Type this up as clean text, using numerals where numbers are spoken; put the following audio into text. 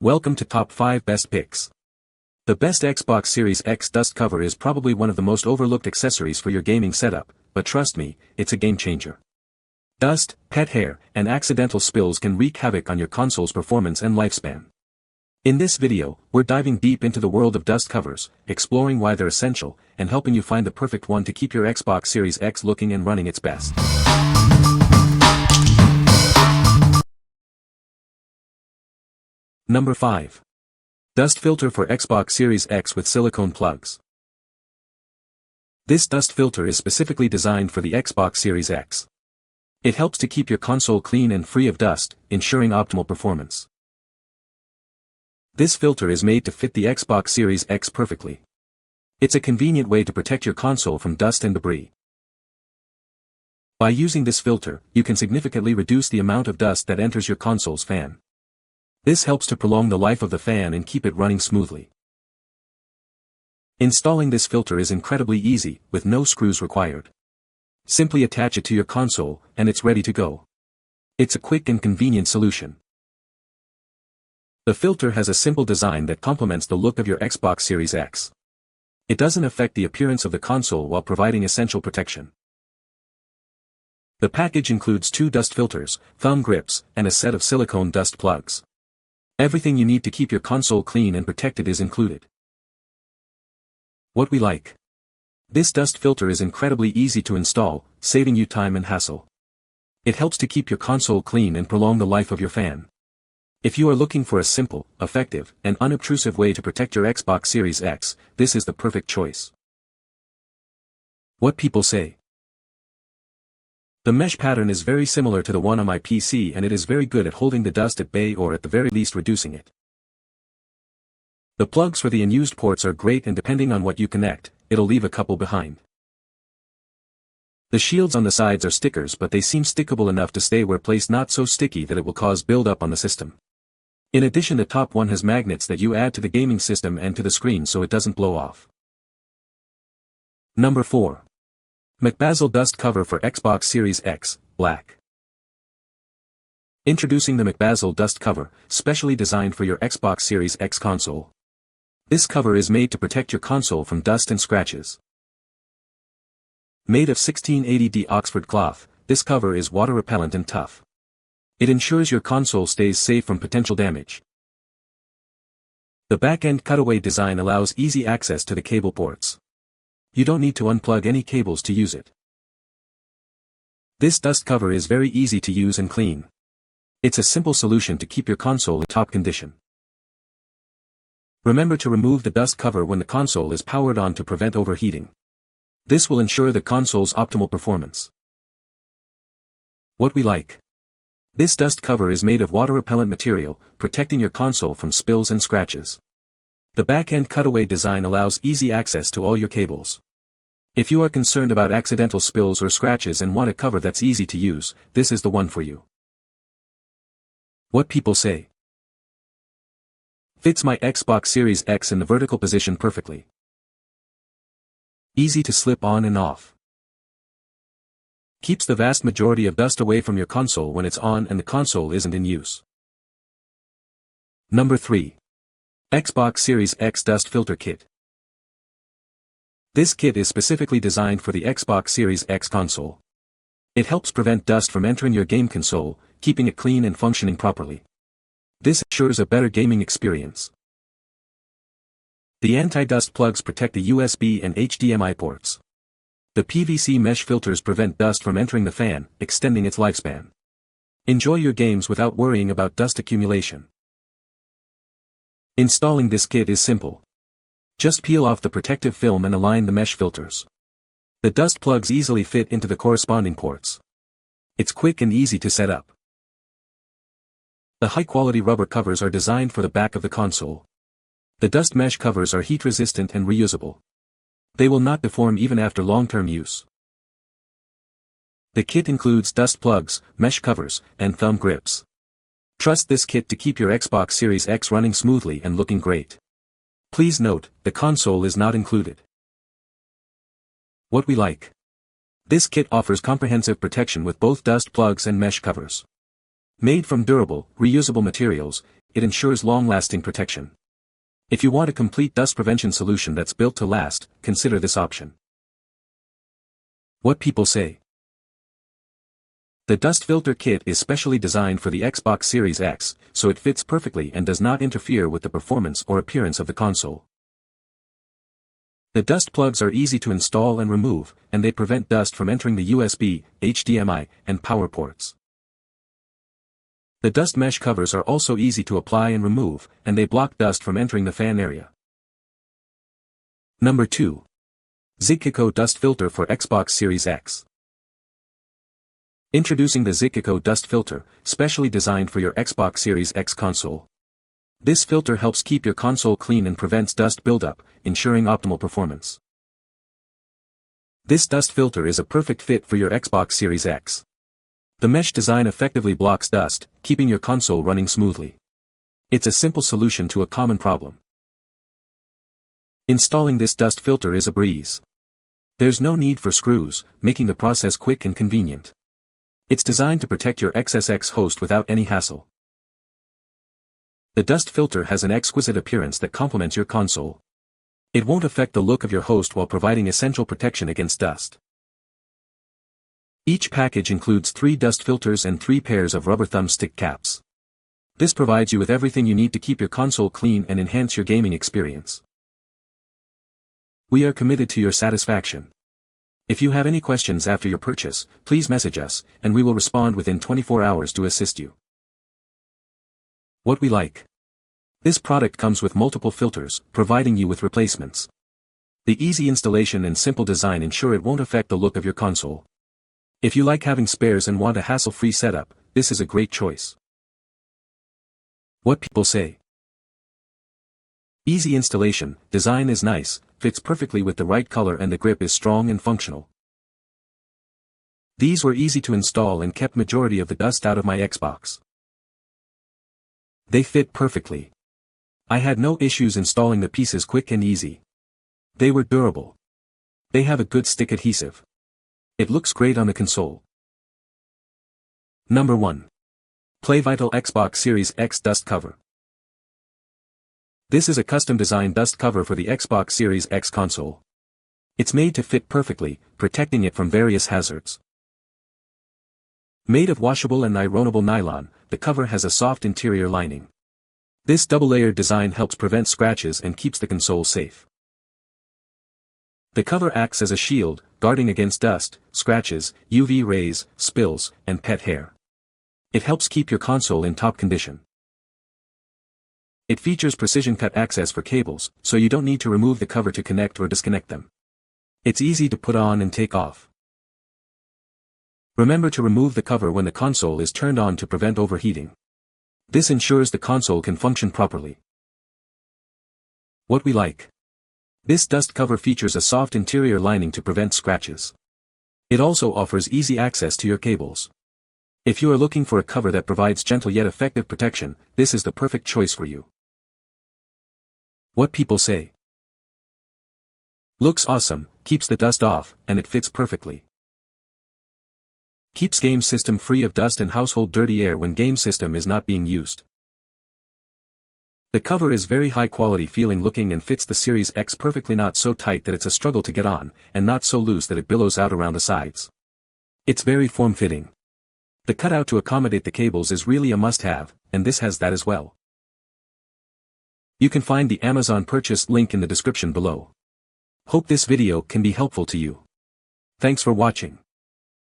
Welcome to Top 5 Best Picks. The best Xbox Series X dust cover is probably one of the most overlooked accessories for your gaming setup, but trust me, it's a game changer. Dust, pet hair, and accidental spills can wreak havoc on your console's performance and lifespan. In this video, we're diving deep into the world of dust covers, exploring why they're essential, and helping you find the perfect one to keep your Xbox Series X looking and running its best. Number 5. Dust filter for Xbox Series X with silicone plugs. This dust filter is specifically designed for the Xbox Series X. It helps to keep your console clean and free of dust, ensuring optimal performance. This filter is made to fit the Xbox Series X perfectly. It's a convenient way to protect your console from dust and debris. By using this filter, you can significantly reduce the amount of dust that enters your console's fan. This helps to prolong the life of the fan and keep it running smoothly. Installing this filter is incredibly easy, with no screws required. Simply attach it to your console, and it's ready to go. It's a quick and convenient solution. The filter has a simple design that complements the look of your Xbox Series X. It doesn't affect the appearance of the console while providing essential protection. The package includes 2 dust filters, thumb grips, and a set of silicone dust plugs. Everything you need to keep your console clean and protected is included. What we like. This dust filter is incredibly easy to install, saving you time and hassle. It helps to keep your console clean and prolong the life of your fan. If you are looking for a simple, effective, and unobtrusive way to protect your Xbox Series X, this is the perfect choice. What people say. The mesh pattern is very similar to the one on my PC, and it is very good at holding the dust at bay or at the very least reducing it. The plugs for the unused ports are great, and depending on what you connect, it'll leave a couple behind. The shields on the sides are stickers, but they seem stickable enough to stay where placed, not so sticky that it will cause build-up on the system. In addition, the top one has magnets that you add to the gaming system and to the screen so it doesn't blow off. Number 4. Mcbazel dust cover for Xbox Series X, black. Introducing the Mcbazel dust cover, specially designed for your Xbox Series X console. This cover is made to protect your console from dust and scratches. Made of 1680D Oxford cloth, this cover is water repellent and tough. It ensures your console stays safe from potential damage. The back-end cutaway design allows easy access to the cable ports. You don't need to unplug any cables to use it. This dust cover is very easy to use and clean. It's a simple solution to keep your console in top condition. Remember to remove the dust cover when the console is powered on to prevent overheating. This will ensure the console's optimal performance. What we like. This dust cover is made of water-repellent material, protecting your console from spills and scratches. The back-end cutaway design allows easy access to all your cables. If you are concerned about accidental spills or scratches and want a cover that's easy to use, this is the one for you. What people say. Fits my Xbox Series X in the vertical position perfectly. Easy to slip on and off. Keeps the vast majority of dust away from your console when it's on and the console isn't in use. Number 3. Xbox Series X Dust Filter Kit. This kit is specifically designed for the Xbox Series X console. It helps prevent dust from entering your game console, keeping it clean and functioning properly. This ensures a better gaming experience. The anti-dust plugs protect the USB and HDMI ports. The PVC mesh filters prevent dust from entering the fan, extending its lifespan. Enjoy your games without worrying about dust accumulation. Installing this kit is simple. Just peel off the protective film and align the mesh filters. The dust plugs easily fit into the corresponding ports. It's quick and easy to set up. The high-quality rubber covers are designed for the back of the console. The dust mesh covers are heat-resistant and reusable. They will not deform even after long-term use. The kit includes dust plugs, mesh covers, and thumb grips. Trust this kit to keep your Xbox Series X running smoothly and looking great. Please note, the console is not included. What we like. This kit offers comprehensive protection with both dust plugs and mesh covers. Made from durable, reusable materials, it ensures long-lasting protection. If you want a complete dust prevention solution that's built to last, consider this option. What people say. The dust filter kit is specially designed for the Xbox Series X, so it fits perfectly and does not interfere with the performance or appearance of the console. The dust plugs are easy to install and remove, and they prevent dust from entering the USB, HDMI, and power ports. The dust mesh covers are also easy to apply and remove, and they block dust from entering the fan area. Number 2. XYGCACO Dust Filter for Xbox Series X. Introducing the XYGCACO Dust Filter, specially designed for your Xbox Series X console. This filter helps keep your console clean and prevents dust buildup, ensuring optimal performance. This dust filter is a perfect fit for your Xbox Series X. The mesh design effectively blocks dust, keeping your console running smoothly. It's a simple solution to a common problem. Installing this dust filter is a breeze. There's no need for screws, making the process quick and convenient. It's designed to protect your XSX host without any hassle. The dust filter has an exquisite appearance that complements your console. It won't affect the look of your host while providing essential protection against dust. Each package includes 3 dust filters and 3 pairs of rubber thumbstick caps. This provides you with everything you need to keep your console clean and enhance your gaming experience. We are committed to your satisfaction. If you have any questions after your purchase, please message us, and we will respond within 24 hours to assist you. What we like. This product comes with multiple filters, providing you with replacements. The easy installation and simple design ensure it won't affect the look of your console. If you like having spares and want a hassle-free setup, this is a great choice. What people say. Easy installation, design is nice, fits perfectly with the right color and the grip is strong and functional. These were easy to install and kept majority of the dust out of my Xbox. They fit perfectly. I had no issues installing the pieces quick and easy. They were durable. They have a good stick adhesive. It looks great on the console. Number 1. PlayVital Xbox Series X Dust Cover. This is a custom-designed dust cover for the Xbox Series X console. It's made to fit perfectly, protecting it from various hazards. Made of washable and ironable nylon, the cover has a soft interior lining. This double-layered design helps prevent scratches and keeps the console safe. The cover acts as a shield, guarding against dust, scratches, UV rays, spills, and pet hair. It helps keep your console in top condition. It features precision-cut access for cables, so you don't need to remove the cover to connect or disconnect them. It's easy to put on and take off. Remember to remove the cover when the console is turned on to prevent overheating. This ensures the console can function properly. What we like. This dust cover features a soft interior lining to prevent scratches. It also offers easy access to your cables. If you are looking for a cover that provides gentle yet effective protection, this is the perfect choice for you. What people say. Looks awesome, keeps the dust off, and it fits perfectly. Keeps game system free of dust and household dirty air when game system is not being used. The cover is very high quality feeling looking and fits the Series X perfectly, not so tight that it's a struggle to get on, and not so loose that it billows out around the sides. It's very form-fitting. The cutout to accommodate the cables is really a must-have, and this has that as well. You can find the Amazon purchase link in the description below. Hope this video can be helpful to you. Thanks for watching.